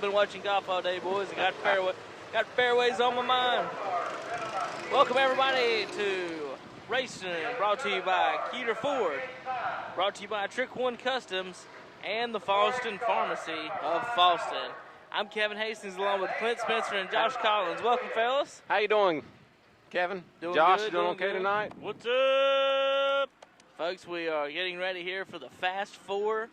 Been watching golf all day, boys. Got fairways on my mind. Welcome everybody to Racing, brought to you by Keeter Ford, brought to you by Trick One Customs and the Falston Pharmacy of Falston. I'm Kevin Hastings along with Clint Spencer and Josh Collins. Welcome, fellas. How you doing, Kevin? Doing Josh, good, you doing doing okay good. tonight? What's up? Folks, we are getting ready here for the Fast Four.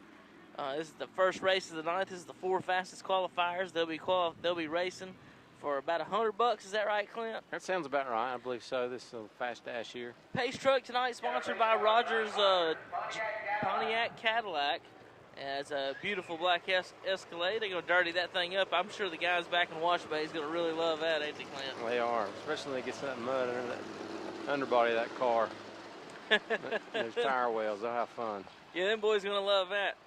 This is the first race of the night. This is the four fastest qualifiers. They'll be racing for about $100. Is that right, Clint? That sounds about right. I believe so. This is a fast dash here. Pace truck tonight, sponsored by Rogers Pontiac Cadillac. It's a beautiful black Escalade. They're going to dirty that thing up. I'm sure the guys back in Wash Bay is going to really love that, ain't they, Clint? They are, especially when they get that mud under that underbody of that car. Those tire wells, they'll have fun. Yeah, them boys going to love that.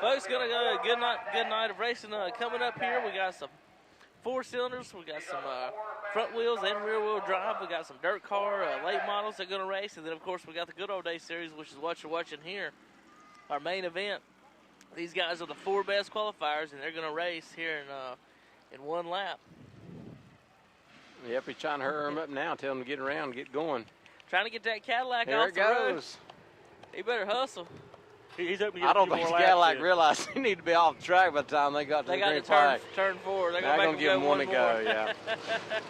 Folks, gonna go good night of racing coming up here. We got some four cylinders, we got some front wheels and rear wheel drive. We got some dirt car late models that are gonna race, and then of course we got the Good Old Days series, which is what you're watching here. Our main event. These guys are the four best qualifiers, and they're gonna race here in one lap. Yep, he's trying to hurry him up now, tell him to get around and get going. Trying to get that Cadillac There off it the road. goes. He better hustle. He's up to get I don't a few think more Cadillac laps realized he needed to be off the track by the time they got to They the got green to flag. turn forward. They're They're gonna going to give him one to go, more. yeah.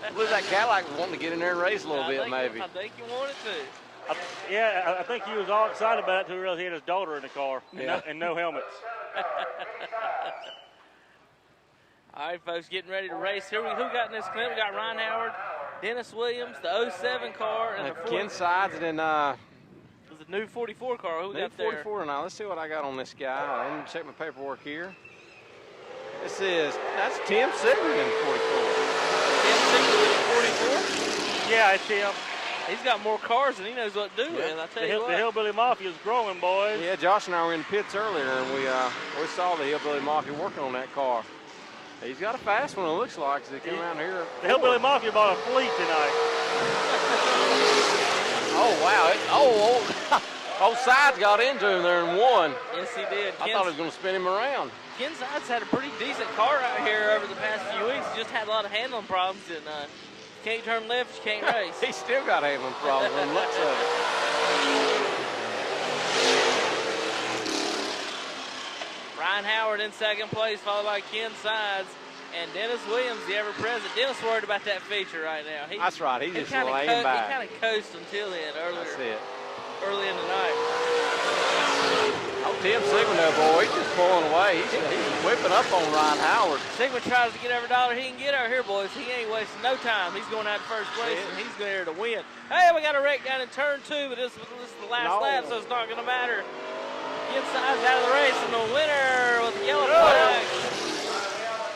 I believe that Cadillac was wanting to get in there and race a little bit, maybe. I think he wanted to. I think he was all excited about it until he realized he had his daughter in the car and no helmets. All right, folks, getting ready to race. Who got in this clip? We got Ryan Howard, Dennis Williams, the 07 car, and the Ken Sides, and then the new 44 car. Who we new got there? 44 now. Let's see what I got on this guy. Let me check my paperwork here. That's Tim Sigmund in 44. Tim Sigmund in 44? Yeah, it's him. He's got more cars than he knows what to do with. I tell you what. The Hillbilly Mafia is growing, boys. Yeah, Josh and I were in the pits earlier, and we saw the Hillbilly Mafia working on that car. He's got a fast one, it looks like, as they come around here. The Hillbilly Mafia bought a fleet tonight. Oh, wow. Both sides got into him there and won. Yes, he did. I thought he was going to spin him around. Ken Sides had a pretty decent car out here over the past few weeks. He just had a lot of handling problems, and you can't turn left, you can't race. He's still got handling problems on looks of it. Ryan Howard in second place, followed by Ken Sides and Dennis Williams, the ever-present. Dennis worried about that feature right now. That's right. He's just laying back. He kind of coasted until then That's it. early in the night. Oh, Tim Sigmund, though, boy, he's just pulling away. He's whipping up on Ryan Howard. Sigmund tries to get every dollar he can get out here, boys. He ain't wasting no time. He's going out to first place, and he's there to win. Hey, we got a wreck down in turn 2, but this is the last lap, so it's not going to matter. Ken Sides out of the race, and the winner with the yellow flag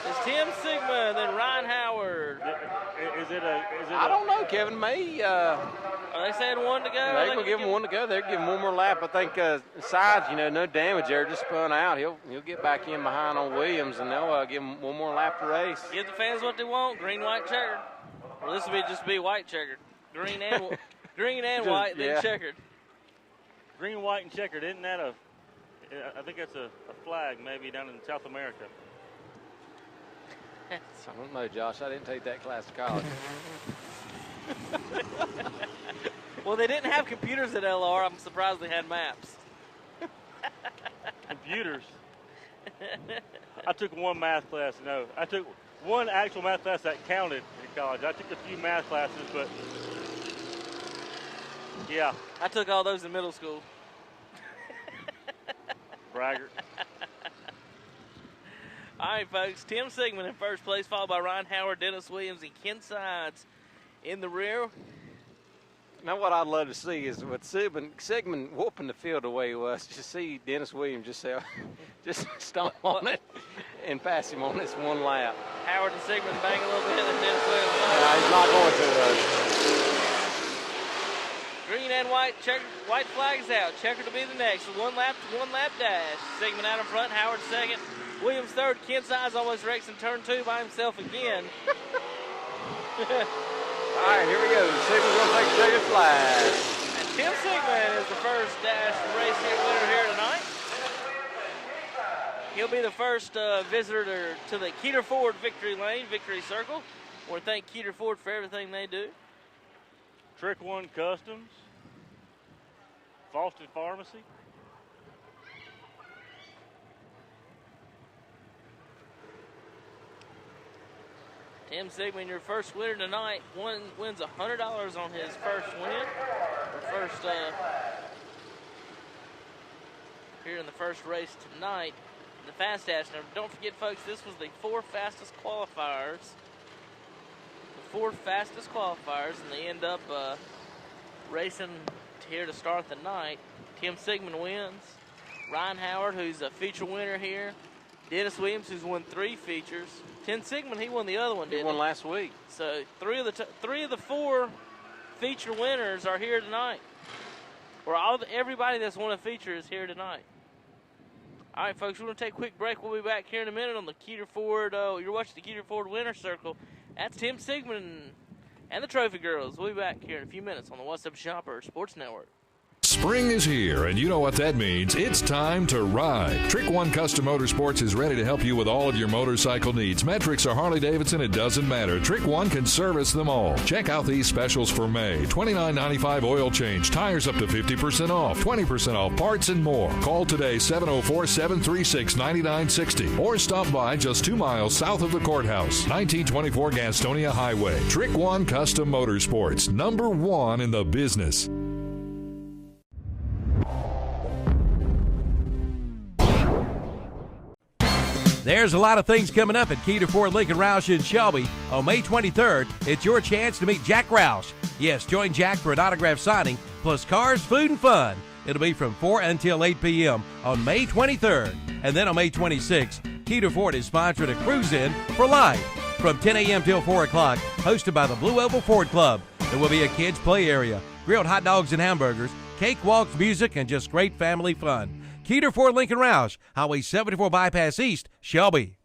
is Tim Sigmund, then Ryan Howard. I don't know, Kevin. Are they saying one to go? They're going to give him one to go. They're giving one more lap. I think Sides, no damage there, just spun out. He'll get back in behind on Williams, and they'll give him one more lap to race. Give the fans what they want, green, white, checkered. Well, this will just be white checkered. Green and white, then checkered. Green, white, and checkered. Isn't that I think that's a flag maybe down in South America. I don't know, Josh. I didn't take that class of college. Well, they didn't have computers at LR. I'm surprised they had maps. Computers? I took one math class. No, I took one actual math class that counted in college. I took a few math classes, but yeah. I took all those in middle school. Braggart. All right, folks. Tim Sigmund in first place, followed by Ryan Howard, Dennis Williams, and Ken Sides in the rear. Now, what I'd love to see is with Sigmund whooping the field the way he was, just see Dennis Williams just stomp on it and pass him on this one lap. Howard and Sigmund bang a little bit, and Dennis Williams. He's not going to. Green and white, white flags out. Checker to be the next. One lap dash. Sigmund out in front, Howard second. Williams third. Ken Sides almost wrecks in turn 2 by himself again. All right, here we go. Sigmund's going to take the checkered flag. And Tim Sigmund is the first dash race winner here tonight. He'll be the first visitor to the Keeter Ford Victory Lane, Victory Circle. I want to thank Keeter Ford for everything they do. Trick One Customs, Fawsted Pharmacy. Tim Sigmund, your first winner tonight, wins $100 on his first win. Or first, here in the first race tonight, the Fast Dash. Now, don't forget, folks, this was the 4 fastest qualifiers. The 4 fastest qualifiers, and they end up racing here to start the night. Tim Sigmund wins. Ryan Howard, who's a feature winner here. Dennis Williams, who's won 3 features. Tim Sigmund, he won the other one, didn't he? He won last week. So 3 of the 4 feature winners are here tonight. Or everybody that's won a feature is here tonight. All right, folks, we're going to take a quick break. We'll be back here in a minute on the Keeter Ford. You're watching the Keeter Ford Winner Circle. That's Tim Sigmund and the Trophy Girls. We'll be back here in a few minutes on the What's Up Shopper Sports Network. Spring is here, and you know what that means. It's time to ride. Trick One Custom Motorsports is ready to help you with all of your motorcycle needs. Metrics or Harley-Davidson, it doesn't matter. Trick One can service them all. Check out these specials for May. $29.95 oil change, tires up to 50% off, 20% off, parts and more. Call today, 704-736-9960, or stop by just 2 miles south of the courthouse, 1924 Gastonia Highway. Trick One Custom Motorsports, #1 in the business. There's a lot of things coming up at Keeter Ford Lincoln Roush in Shelby. On May 23rd, it's your chance to meet Jack Roush. Yes, join Jack for an autograph signing, plus cars, food, and fun. It'll be from 4 until 8 p.m. on May 23rd. And then on May 26th, Keeter Ford is sponsoring a cruise-in for life from 10 a.m. till 4 o'clock, hosted by the Blue Oval Ford Club. There will be a kids' play area, grilled hot dogs and hamburgers, cakewalks, music, and just great family fun. Keeter Ford Lincoln Roush, Highway 74 Bypass East, Shelby.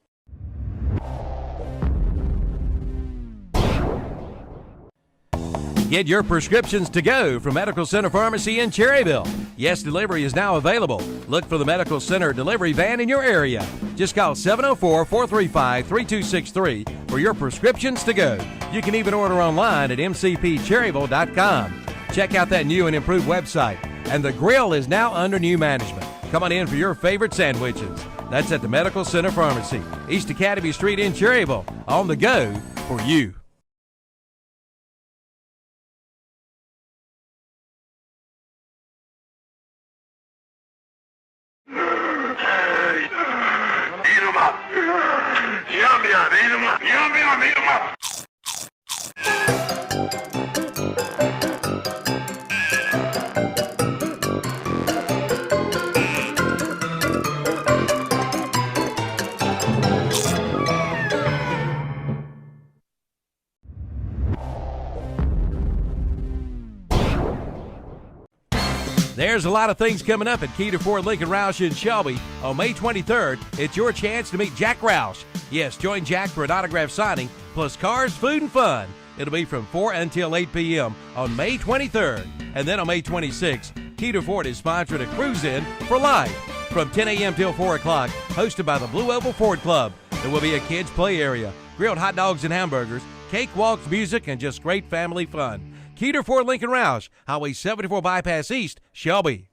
Get your prescriptions to go from Medical Center Pharmacy in Cherryville. Yes, delivery is now available. Look for the Medical Center delivery van in your area. Just call 704-435-3263 for your prescriptions to go. You can even order online at mcpcherryville.com. Check out that new and improved website. And the grill is now under new management. Come on in for your favorite sandwiches. That's at the Medical Center Pharmacy, East Academy Street in Cherryville. On the go for you. Eat 'em up. Yum, yum, eat 'em up. Yum, yum, eat 'em up. There's a lot of things coming up at Keeter Ford Lincoln Roush in Shelby. On May 23rd, it's your chance to meet Jack Roush. Yes, join Jack for an autograph signing, plus cars, food, and fun. It'll be from 4 until 8 p.m. on May 23rd. And then on May 26th, Keeter Ford is sponsoring a cruise-in for life from 10 a.m. till 4 o'clock, hosted by the Blue Oval Ford Club. There will be a kids' play area, grilled hot dogs and hamburgers, cakewalks, music, and just great family fun. Keeter Ford Lincoln Roush, Highway 74 Bypass East, Shelby.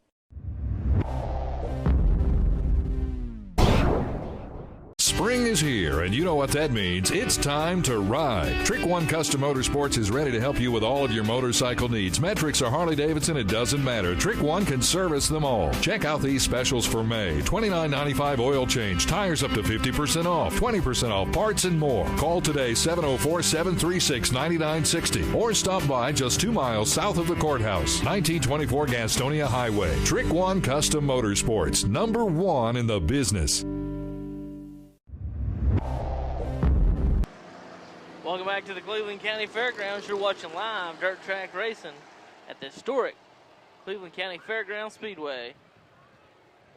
Spring is here, and you know what that means. It's time to ride. Trick One Custom Motorsports is ready to help you with all of your motorcycle needs. Metrics or Harley-Davidson, it doesn't matter. Trick One can service them all. Check out these specials for May. $29.95 oil change, tires up to 50% off, 20% off, parts and more. Call today, 704-736-9960, or stop by just 2 miles south of the courthouse, 1924 Gastonia Highway. Trick One Custom Motorsports, #1 in the business. Welcome back to the Cleveland County Fairgrounds. You're watching live dirt track racing at the historic Cleveland County Fairgrounds Speedway.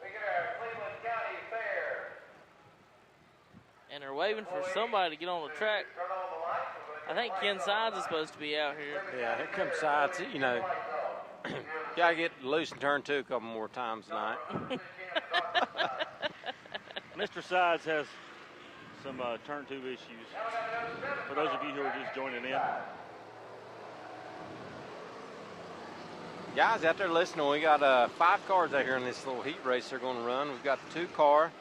We get our Cleveland County Fair. And they're waving for somebody to get on the track. I think Ken Sides is supposed to be out here. Yeah, here comes Sides. You know, got to get loose and turn 2 a couple more times tonight. Mr. Sides has some turn 2 issues. For those of you who are just joining in. Guys out there listening, we got 5 cars out here in this little heat race they're going to run. We've got the 2 car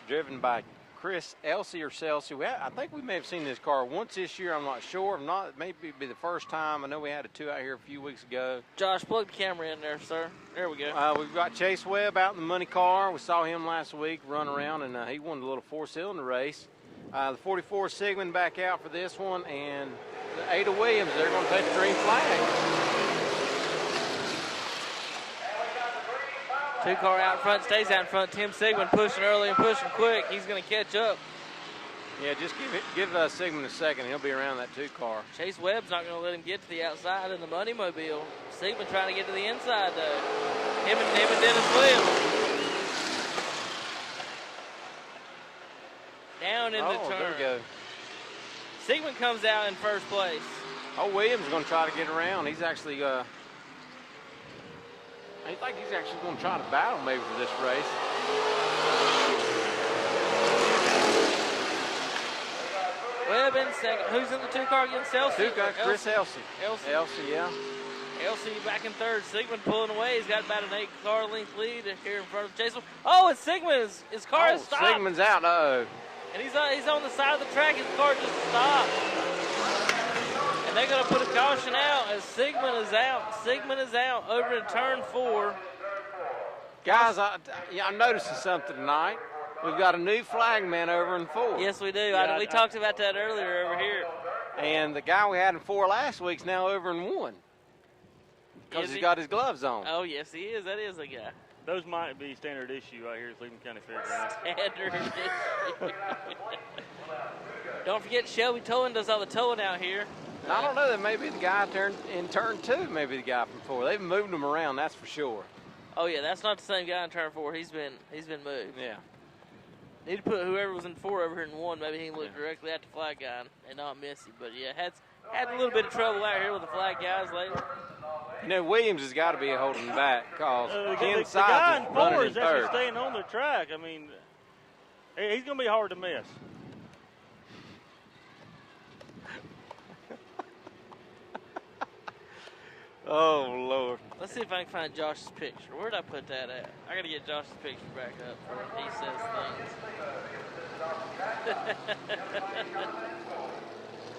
driven by Chris Elsey or Celsey. I think we may have seen this car once this year. I'm not sure. If not, it may be the first time. I know we had a 2 out here a few weeks ago. Josh, plug the camera in there, sir. There we go. We've got Chase Webb out in the money car. We saw him last week run around, and he won the little 4-cylinder race. The 44 Sigmund back out for this one, and the Ada Williams, they're going to take the green flag. 2 car out front, stays out in front. Tim Sigmund pushing early and pushing quick. He's going to catch up. Yeah, just give Sigmund a second. He'll be around that 2 car. Chase Webb's not going to let him get to the outside in the money mobile. Sigmund trying to get to the inside, though. Him and Dennis Williams. Down in the turn. There we go. Sigmund comes out in first place. Oh, Williams is going to try to get around. He's actually I think he's actually going to try to battle maybe for this race. Webb in second. Who's in the 2 car against Elsey? 2 car, Chris Elsey. Elsey, yeah. Elsey back in third. Sigmund pulling away. He's got about an 8 car length lead here in front of Chase. Oh, it's Sigmund. His car has stopped. Sigmund's out. Uh-oh. And he's on the side of the track. His car just stopped. And they're going to put a caution out as Sigmund is out. Sigmund is out over in turn 4. Guys, I'm noticing something tonight. We've got a new flagman over in 4. Yes, we do. Yeah, we talked about that earlier over here. And the guy we had in 4 last week's now over in 1. Because he's got his gloves on. Oh, yes, he is. That is a guy. Those might be standard issue right here at Cleveland County Fairgrounds. Standard issue. Don't forget Shelby Towing does all the towing out here. I don't know. That may be the guy in turn 2. Maybe the guy from 4. They've moved him around. That's for sure. Oh yeah, that's not the same guy in turn 4. He's been moved. Yeah. Need to put whoever was in 4 over here in 1. Maybe he can look directly at the flag guy and not miss him. But yeah, had a little bit of trouble out here with the flag guys lately. You know, Williams has got to be holding back because Ken the guy Sides in is running 4 in is actually third. staying on the track. I mean, he's going to be hard to miss. Oh, Lord. Let's see if I can find Josh's picture. Where'd I put that at? I got to get Josh's picture back up before he says things.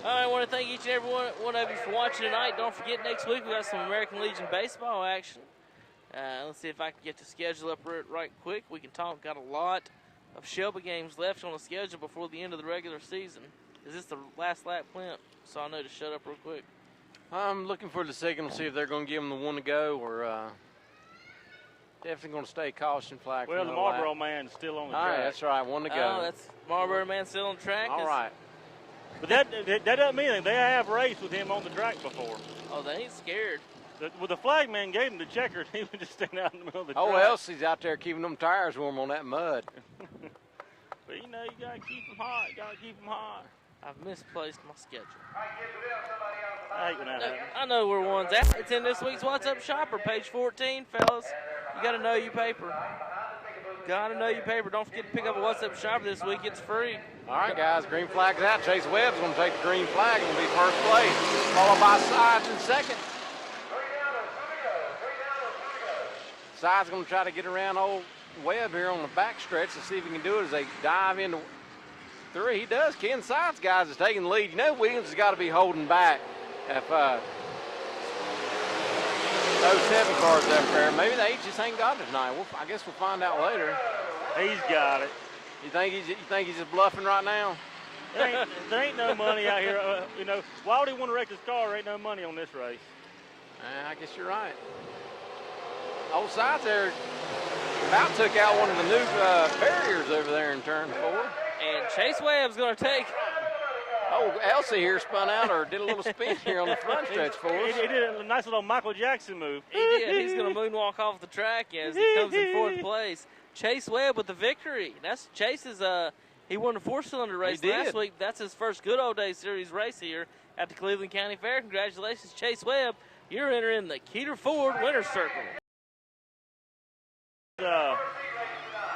All right, I want to thank each and every one of you for watching tonight. Don't forget, next week we got some American Legion baseball action. Let's see if I can get the schedule up right quick. We can talk. Got a lot of Shelby games left on the schedule before the end of the regular season. Is this the last lap, Clint? So I know to shut up real quick. I'm looking for the signal to see if they're going to give them the 1 to go or definitely going to stay caution flag. Well, the Marlboro man's still on the track. All right, that's right, 1 to go. Oh, that's Marlboro man still on the track. All right. But that doesn't mean anything. They have raced with him on the track before. Oh, they ain't scared. Well, the flagman gave him the checker, and he would just stand out in the middle of the track. Oh, Elsie's out there keeping them tires warm on that mud. But, you know, you got to keep them hot. You got to keep them hot. I've misplaced my schedule. I hate when that happens. I know where one's at. It's in this week's What's Up Shopper, page 14, fellas. You got to know your paper. Got to know your paper. Don't forget to pick up a What's Up Shopper this week. It's free. All right, guys, green flag's out. Chase Webb's going to take the green flag and be first place, followed by Sides in second. Sides going to try to get around old Webb here on the back stretch to see if he can do it as they dive into 3. He does. Ken Sides, guys, is taking the lead. You know Williams has got to be holding back if those 7 cars up there. Maybe they just ain't got it tonight. I guess we'll find out later. He's got it. You think he's just bluffing right now? There ain't no money out here. You know, why would he want to wreck his car? There ain't no money on this race. I guess you're right. Old Sides there about took out one of the new barriers over there in turn 4. And Chase Webb's going to take. Oh, Elsey here spun out or did a little spin here on the front stretch for us. He did a nice little Michael Jackson move. He did. He's going to moonwalk off the track as he comes in 4th place. Chase Webb with the victory. That's Chase's. He won the 4-cylinder race last week. That's his first good old day series race here at the Cleveland County Fair. Congratulations, Chase Webb. You're entering the Keeter Ford Winner's Circle.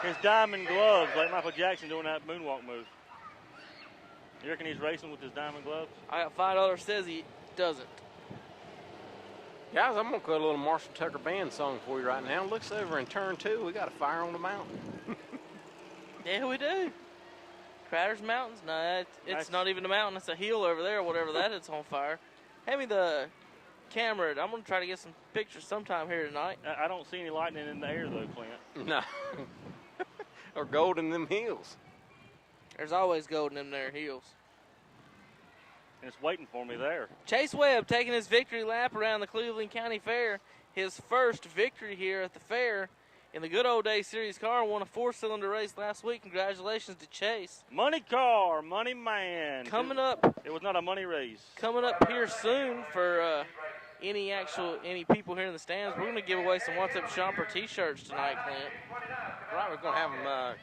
his diamond gloves like Michael Jackson doing that moonwalk move. You reckon he's racing with his diamond gloves? I got $5 says he doesn't. Guys, I'm going to cut a little Marshall Tucker Band song for you right now. Looks over in turn 2. We got a fire on the mountain. Yeah, we do. Crowder's Mountains? No, it's not even a mountain. It's a hill over there, whatever that is on fire. Hand me the camera. I'm going to try to get some pictures sometime here tonight. I don't see any lightning in the air, though, Clint. No. Or gold in them hills. There's always gold in them there hills. And it's waiting for me there. Chase Webb taking his victory lap around the Cleveland County Fair. His first victory here at the fair in the Good Old Days Series car. Won a 4-cylinder race last week. Congratulations to Chase. Money car, money man. Coming up. It was not a money race. Coming up here soon for any people here in the stands. We're going to give away some What's Up Shopper T-shirts tonight, Clint. Right, we're going to have them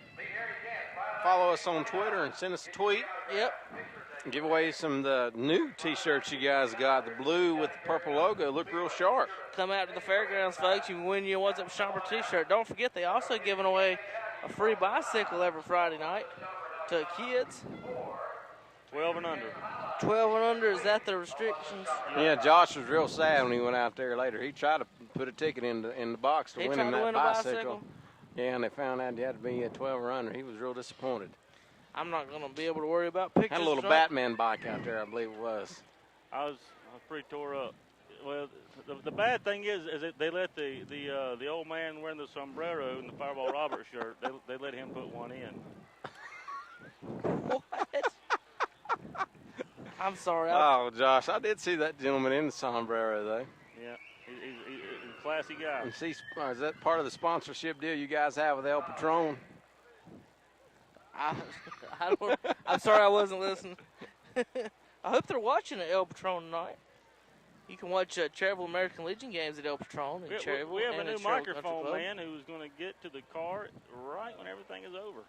follow us on Twitter and send us a tweet. Yep. Give away some of the new T-shirts you guys got. The blue with the purple logo look real sharp. Come out to the fairgrounds, folks. You can win your What's Up Shopper T-shirt. Don't forget, they also giving away a free bicycle every Friday night to kids. 12 and under. 12 and under, is that the restrictions? Yeah, Josh was real sad when he went out there later. He tried to put a ticket in the box to win him that bicycle. Yeah, and they found out he had to be at 12 or under. He was real disappointed. I'm not going to be able to worry about pictures. Had a little Batman bike out there, I believe it was. I was pretty tore up. Well, the bad thing is that they let the old man wearing the sombrero and the Fireball Roberts shirt, they let him put one in. What? I'm sorry. Oh, Josh, I did see that gentleman in the sombrero, though. Yeah, he's a classy guy. And see, is that part of the sponsorship deal you guys have with El Patron? I'm sorry I wasn't listening. I hope they're watching at El Patron tonight. You can watch Cherryville American Legion games at El Patron in Cherryville. We have a and new Cherryville microphone man who's going to get to the car right when everything is over.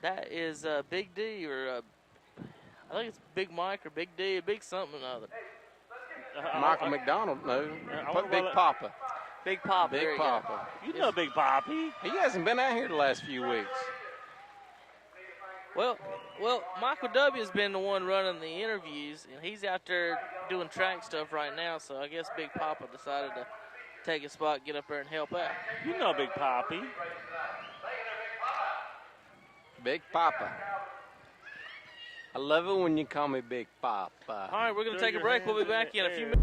That is Big D or I think it's Big Mike or Big D, Big something or other. Michael McDonald, no. Big Papa. Big Papa. Big Papa. You know Big Poppy. He hasn't been out here the last few weeks. Well, Michael W. has been the one running the interviews, and he's out there doing track stuff right now, so I guess Big Papa decided to take a spot, get up there, and help out. You know Big Poppy. Big Papa. I love it when you call me Big Papa. All right, we're going to take a break. We'll be back in a few minutes.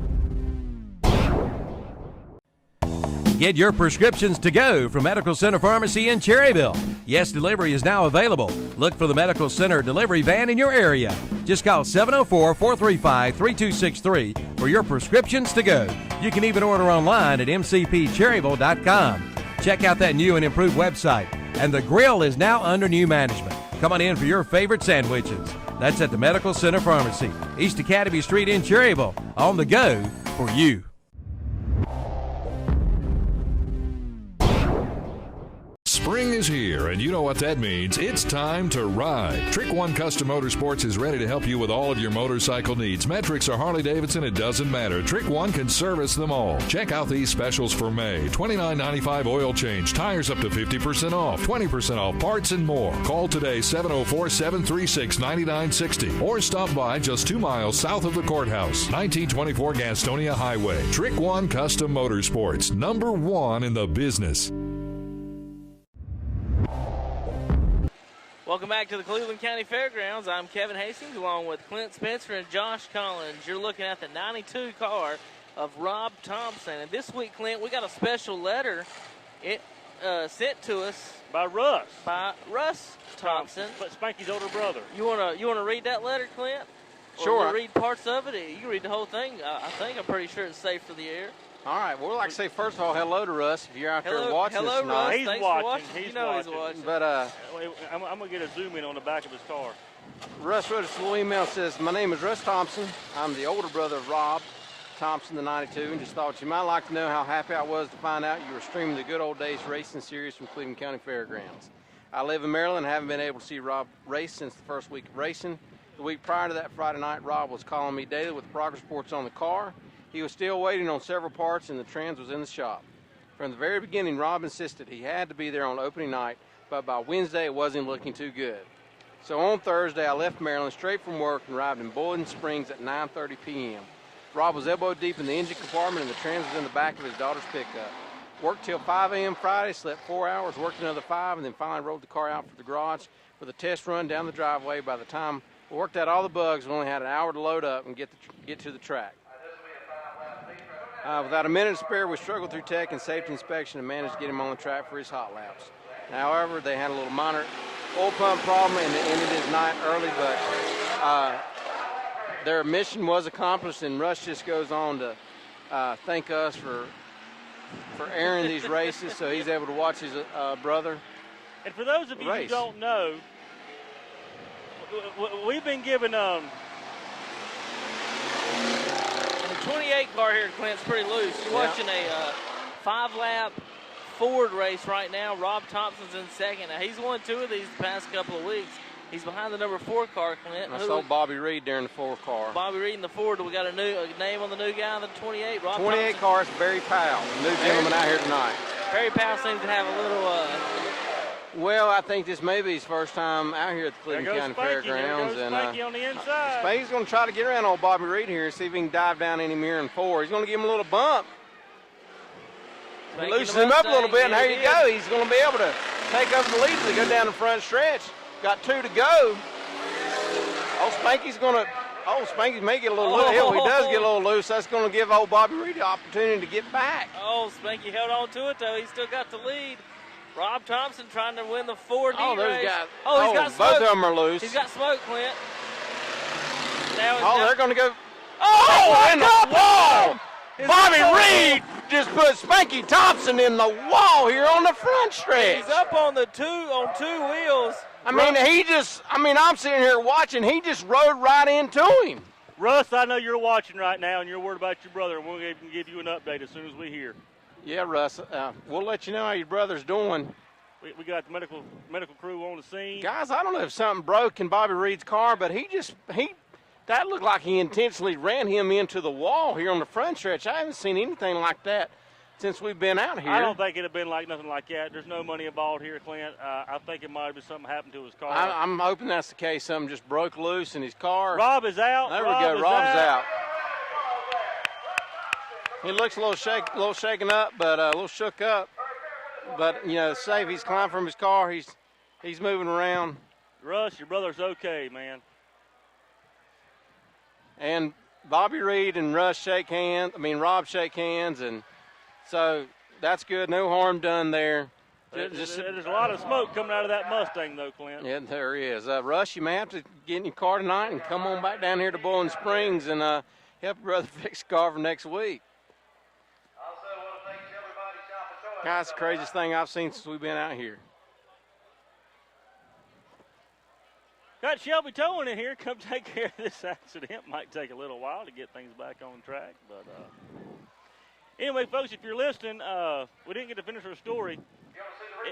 Get your prescriptions to go from Medical Center Pharmacy in Cherryville. Yes, delivery is now available. Look for the Medical Center delivery van in your area. Just call 704-435-3263 for your prescriptions to go. You can even order online at mcpcherryville.com. Check out that new and improved website. And the grill is now under new management. Come on in for your favorite sandwiches. That's at the Medical Center Pharmacy, East Academy Street in Cherryville. On the go for you. Spring is here, and you know what that means. It's time to ride. Trick One Custom Motorsports is ready to help you with all of your motorcycle needs. Metrics or Harley-Davidson, it doesn't matter. Trick One can service them all. Check out these specials for May. $29.95 oil change, tires up to 50% off, 20% off, parts and more. Call today, 704-736-9960, or stop by just 2 miles south of the courthouse, 1924 Gastonia Highway. Trick One Custom Motorsports, #1 in the business. Welcome back to the Cleveland County Fairgrounds. I'm Kevin Hastings along with Clint Spencer and Josh Collins. You're looking at the 92 car of Rob Thompson. And this week, Clint, we got a special letter sent to us by Russ Thompson. Spanky's older brother. You wanna read that letter, Clint? Sure. Or read parts of it? You can read the whole thing. I'm pretty sure it's safe for the air. All right. Well, I'd like to say, first of all, hello to Russ. If you're out there watching this tonight. Russ. He's Thanks watching. for watching. He's watching. But I'm going to get a zoom in on the back of his car. Russ wrote us a little email, says, my name is Russ Thompson. I'm the older brother of Rob Thompson, the 92, and just thought you might like to know how happy I was to find out you were streaming the Good Old Days Racing Series from Cleveland County Fairgrounds. I live in Maryland and haven't been able to see Rob race since the first week of racing. The week prior to that Friday night, Rob was calling me daily with progress reports on the car. He was still waiting on several parts and the trans was in the shop. From the very beginning, Rob insisted he had to be there on opening night, but by Wednesday it wasn't looking too good. So on Thursday, I left Maryland straight from work and arrived in Boiling Springs at 9:30 p.m. Rob was elbow deep in the engine compartment and the trans was in the back of his daughter's pickup. Worked till 5 a.m. Friday, slept 4 hours, worked another 5, and then finally rolled the car out for the garage with a test run down the driveway. By the time we worked out all the bugs, we only had an hour to load up and get to the track. Without a minute to spare, we struggled through tech and safety inspection and managed to get him on the track for his hot laps. However, they had a little minor oil pump problem and it ended his night early, but their mission was accomplished, and Russ just goes on to thank us for airing these races so he's able to watch his brother. And for those of you who don't know, we've been given the 28 car here at Clint's pretty loose. You're watching a 5-lap Ford race right now. Rob Thompson's in second. Now, he's won 2 of these the past couple of weeks. He's behind the number 4 car, Clint. I saw Bobby Reed there in the 4 car. Bobby Reed in the 4. Do we got a name on the new guy in the 28? Rob 28 Thompson. car is Barry Powell, the new gentleman out here tonight. Barry Powell seems to have a little... Well, I think this may be his first time out here at the Cleveland County Fairgrounds. There goes Spanky on the inside. Spanky's going to try to get around old Bobby Reed here and see if he can dive down in him here in 4. He's going to give him a little bump. Loosen him up a little bit, and there you go. He's going to be able to take over the lead as they go down the front stretch. Got 2 to go. Spanky may get a little loose. He does get a little loose. That's going to give old Bobby Reed the opportunity to get back. Oh, Spanky held on to it, though. He's still got the lead. Rob Thompson trying to win the 4D race. Guys. He's got smoke. Both of them are loose. He's got smoke, Clint. They're going to go. In the wall! Bobby Reed just put Spanky Thompson in the wall here on the front stretch. He's up on the two wheels. I'm sitting here watching. He just rode right into him. Russ, I know you're watching right now, and you're worried about your brother, and we'll give you an update as soon as we hear. Yeah, Russ, we'll let you know how your brother's doing. We got the medical crew on the scene. Guys, I don't know if something broke in Bobby Reed's car, but that looked like he intentionally ran him into the wall here on the front stretch. I haven't seen anything like that since we've been out here. I don't think it'd have been nothing like that. There's no money involved here, Clint. I think it might have been something happened to his car. I'm hoping that's the case. Something just broke loose in his car. Rob is out. There we go. Rob's out. He looks a little shaken up, but a little shook up. But safe. He's climbed from his car. He's moving around. Russ, your brother's okay, man. And Bobby Reed and Rob shake hands, and so that's good. No harm done there. There's a lot of smoke coming out of that Mustang, though, Clint. Yeah, there is. Russ, you may have to get in your car tonight and come on back down here to Boiling Springs and help your brother fix the car for next week. Guys, the craziest thing I've seen since we've been out here. Got Shelby Towing in here. Come take care of this accident. Might take a little while to get things back on track. But anyway, folks, if you're listening, we didn't get to finish our story.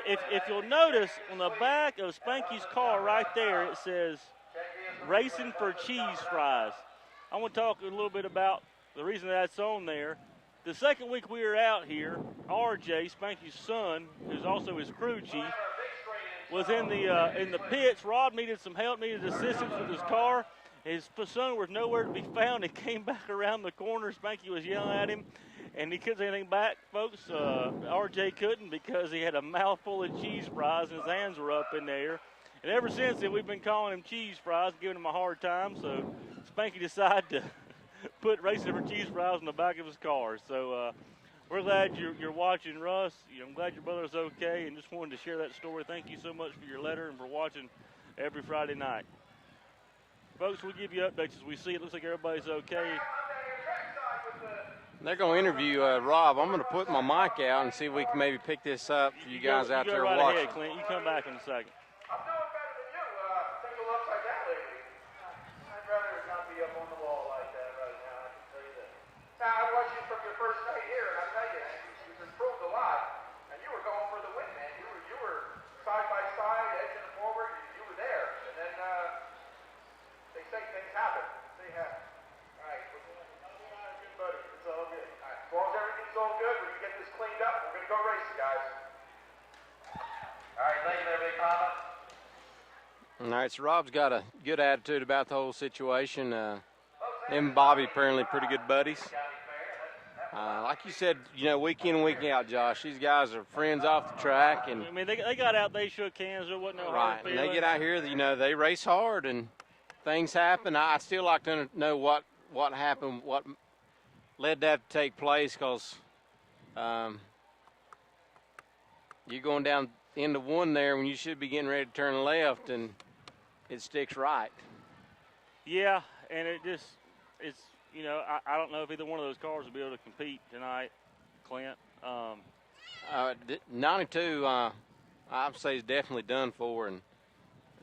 If you'll notice, on the back of Spanky's car right there, it says, Racing for Cheese Fries. I want to talk a little bit about the reason that's on there. The second week we were out here, RJ, Spanky's son, who's also his crew chief, was in the pits. Rob needed some help, needed assistance with his car. His son was nowhere to be found. He came back around the corner. Spanky was yelling at him, and he couldn't say anything back, folks. RJ couldn't because he had a mouthful of cheese fries, and his hands were up in the air. And ever since then, we've been calling him Cheese Fries, giving him a hard time. So Spanky decided to put Racing for Cheese Fries in the back of his car. So we're glad you're watching, Russ. I'm glad your brother's okay, and just wanted to share that story. Thank you so much for your letter and for watching every Friday night. Folks, we'll give you updates as we see. It looks like everybody's okay. They're going to interview Rob. I'm going to put my mic out and see if we can maybe pick this up for you guys out there right watching. Ahead, Clint. You come back in a second. I watched you from your first night here, and I tell you, you've improved a lot. And you were going for the win, man. You were side by side, edging forward. You were there. And then they say things happen. They happen. All right. Good, buddy. It's all good. All right. As long as everything's all good, we can get this cleaned up. We're going to go All right, so Rob's got a good attitude about the whole situation. Him and Bobby apparently pretty good buddies. Like you said, you know, week in and week out, Josh, these guys are friends off the track. And I mean, they got out, they shook hands, there wasn't no hard right, and they feelings. get out here, you know, they race hard and things happen. I'd still like to know what happened, what led that to take place, because you're going down into one there when you should be getting ready to turn left, and it sticks right. Yeah, and it's you know, I don't know if either one of those cars will be able to compete tonight, Clint. 92, I would say is definitely done for,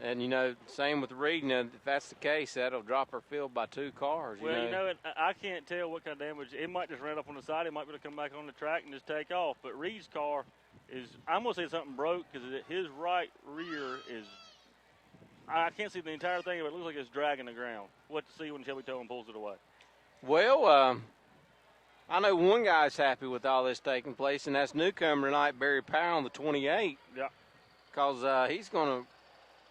and you know, same with Reed. Now, if that's the case, that'll drop her field by 2 cars. Well, you know, I can't tell what kind of damage. It might just run up on the side. It might be able to come back on the track and just take off. But Reed's car is, I'm going to say something broke, because his right rear is, I can't see the entire thing, but it looks like it's dragging the ground. What to see when Shelby Towing pulls it away. Well, I know one guy's happy with all this taking place, and that's newcomer tonight, Barry Powell, on the 28. Yeah. Because he's going to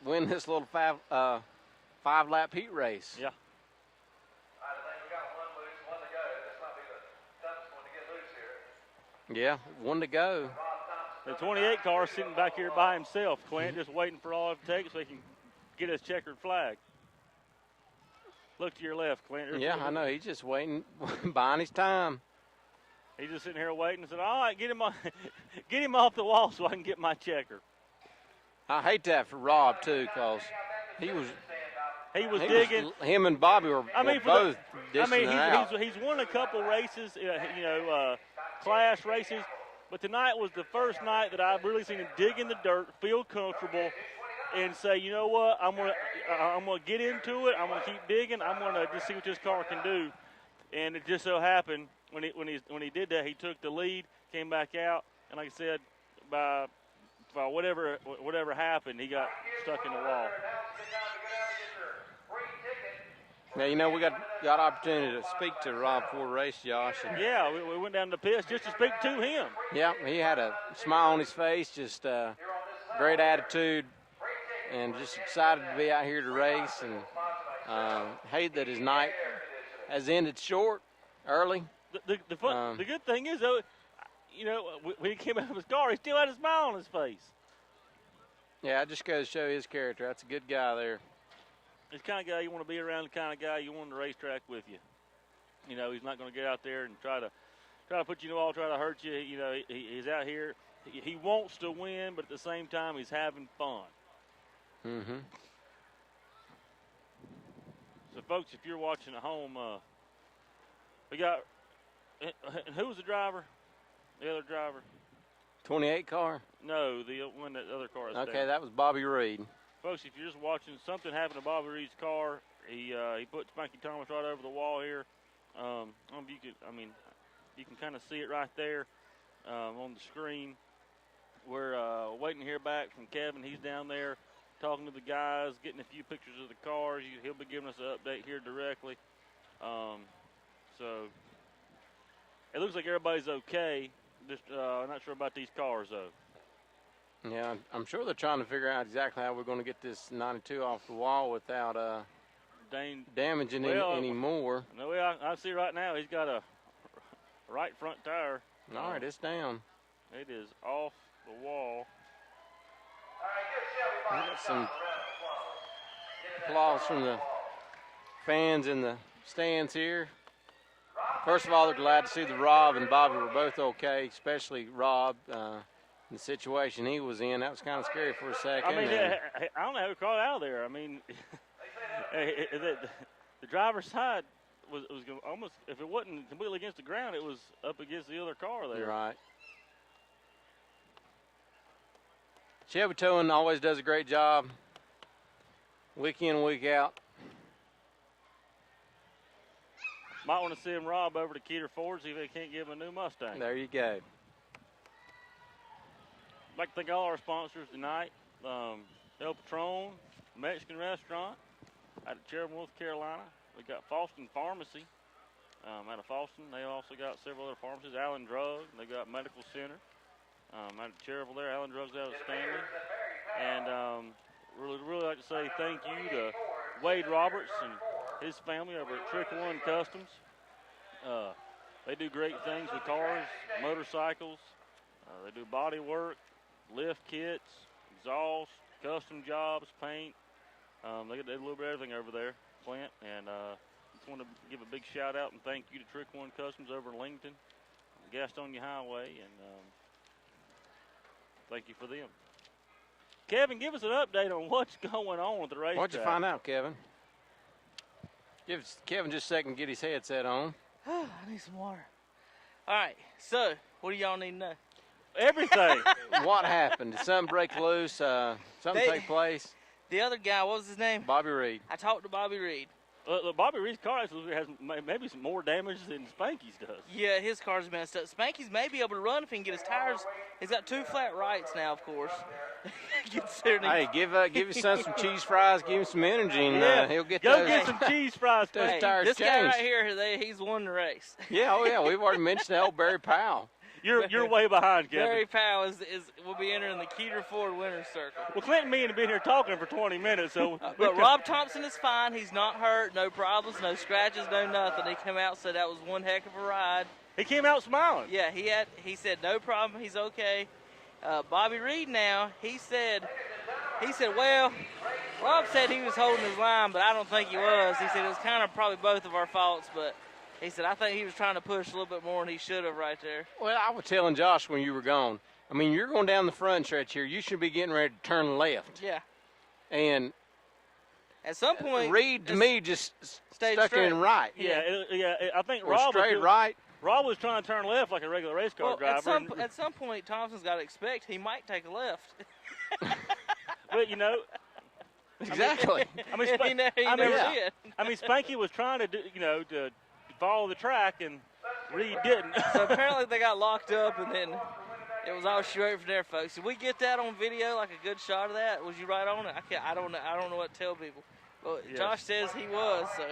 win this little 5-lap heat race. Yeah. I think we got one loose, one to go. This might be the toughest one to get loose here. Yeah, 1 to go. The 28 car is sitting back here by himself, Clint, just waiting for all of it to take so he can get his checkered flag. Look to your left, Clint. Yeah, I know. He's just waiting, buying his time. He's just sitting here waiting and said, all right, get him off the wall so I can get my checker. I hate that for Rob, too, because he was digging. Him and Bobby were both dishing it out. He's won a couple races, you know, class races, but tonight was the first night that I've really seen him dig in the dirt, feel comfortable, and say, you know what, I'm gonna get into it. I'm gonna keep digging. I'm gonna just see what this car can do. And it just so happened when he did that, he took the lead, came back out, and like I said, by whatever happened, he got stuck in the wall. Now, you know, we got opportunity to speak to Rob before the race, Josh. And yeah, we went down to the pits just to speak to him. Yeah, he had a smile on his face, just great attitude, and just excited to be out here to race. And hate that his night has ended short, early. The good thing is, though, you know, when he came out of his car, he still had a smile on his face. Yeah, it just goes to show his character. That's a good guy there. He's the kind of guy you want to be around, the kind of guy you want on the racetrack with you. You know, he's not going to get out there and try to put you in the wall, try to hurt you. You know, he's out here. He wants to win, but at the same time, he's having fun. Mm-hmm. So, folks, if you're watching at home, we got – and who was the driver? The other driver? 28 car? No, the one that other car is Okay, down. that was Bobby Reed. Folks, if you're just watching, something happened to Bobby Reed's car. He put Spanky Thomas right over the wall here. I don't know if you could, I mean, you can kind of see it right there on the screen. We're waiting to hear back from Kevin. He's down there talking to the guys, getting a few pictures of the cars. He'll be giving us an update here directly. So it looks like everybody's okay. Just not sure about these cars, though. Yeah, I'm sure they're trying to figure out exactly how we're going to get this 92 off the wall without damaging it anymore. No way I see right now he's got a right front tire. All right, it's down. It is off the wall. We got some applause from the fans in the stands here. First of all, they're glad to see that Rob and Bobby were both okay, especially Rob. The situation he was in, that was kind of scary for a second. I mean, I don't know how we crawled out of there. I mean, the driver's side was almost, if it wasn't completely against the ground, it was up against the other car there. You're right. Shelby Towing always does a great job, week in, week out. Might want to send Rob over to Keeter Ford, see if they can't give him a new Mustang. There you go. I'd like to thank all our sponsors tonight. El Patron, Mexican restaurant out of Cherville, North Carolina. We got Faustin Pharmacy out of Faustin. They also got several other pharmacies. Allen Drug, they got Medical Center out of Cherville there. Allen Drug's out of Stanley. And really like to say thank you to Wade Roberts and his family over at Trick One Customs. They do great things with cars, motorcycles. They do body work, lift kits, exhaust, custom jobs, paint. They do a little bit of everything over there, Clint. And just want to give a big shout out and thank you to Trick One Customs over in Lincoln, Gastonia Highway, and thank you for them. Kevin, give us an update on what's going on with the racetrack. What'd you find out, Kevin? Give Kevin just a second to get his headset on. I need some water. All right, so what do y'all need to know? Everything. What happened? Did something break loose? Something take place? The other guy, what was his name? Bobby Reed. I talked to Bobby Reed. Look, Bobby Reed's car actually has maybe some more damage than Spanky's does. Yeah, his car's messed up. Spanky's may be able to run if he can get his tires. He's got 2 flat rights now, of course. Hey, give your son some cheese fries, give him some energy, and he'll get Go those. get some cheese fries. Those Hey, tires this guy changed. right here, he's won the race. Yeah, oh yeah, we've already mentioned old Barry Powell. You're way behind, Kevin. Barry Powell will be entering the Keeter Ford Winner's Circle. Well, Clint and me have been here talking for 20 minutes, so. But Rob Thompson is fine. He's not hurt. No problems, no scratches, no nothing. He came out and said that was one heck of a ride. He came out smiling. Yeah, he said no problem. He's okay. Bobby Reed now, he said, well, Rob said he was holding his line, but I don't think he was. He said it was kind of probably both of our faults, but he said I think he was trying to push a little bit more than he should have right there. Well, I was telling Josh when you were gone, I mean, you're going down the front stretch here. You should be getting ready to turn left. Yeah. And At some point, Reed, to me, just stayed stuck straight. in right. Yeah, I think Or Rob straight was, right. Rob was trying to turn left like a regular race car Well, driver. at some point, Thompson's got to expect he might take a left. But, you know, Exactly. I mean, he never did. I mean, Spanky was trying to do, to follow the track, and Reed didn't. So apparently they got locked up, and then it was all straight from there, folks. Did we get that on video, like a good shot of that? Was you right on it? I don't know what to tell people. But Yes. Josh says he was, so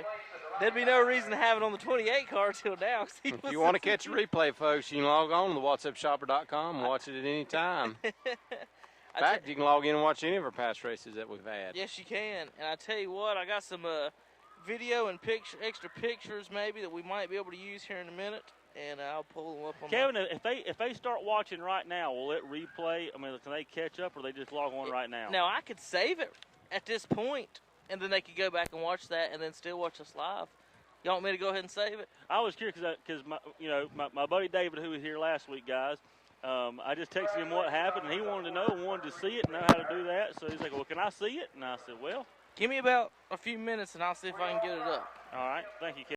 there'd be no reason to have it on the 28 car till now. 'cause he If was you want to catch a replay, folks, you can log on to the WhatsAppShopper.com and watch it at any time. In fact, you can log in and watch any of our past races that we've had. Yes, you can. And I tell you what, I got some video and extra pictures maybe that we might be able to use here in a minute, and I'll pull them up on Kevin, if they start watching right now, will it replay? I mean, can they catch up, or they just log on right now? Now, I could save it at this point, and then they could go back and watch that and then still watch us live. You want me to go ahead and save it? I was curious because my buddy David, who was here last week, guys, I just texted him what happened, and he wanted to know, wanted to see it, and know how to do that. So he's like, well, can I see it? And I said, well. Give me about a few minutes, and I'll see if I can get it up. All right. Thank you, Kevin.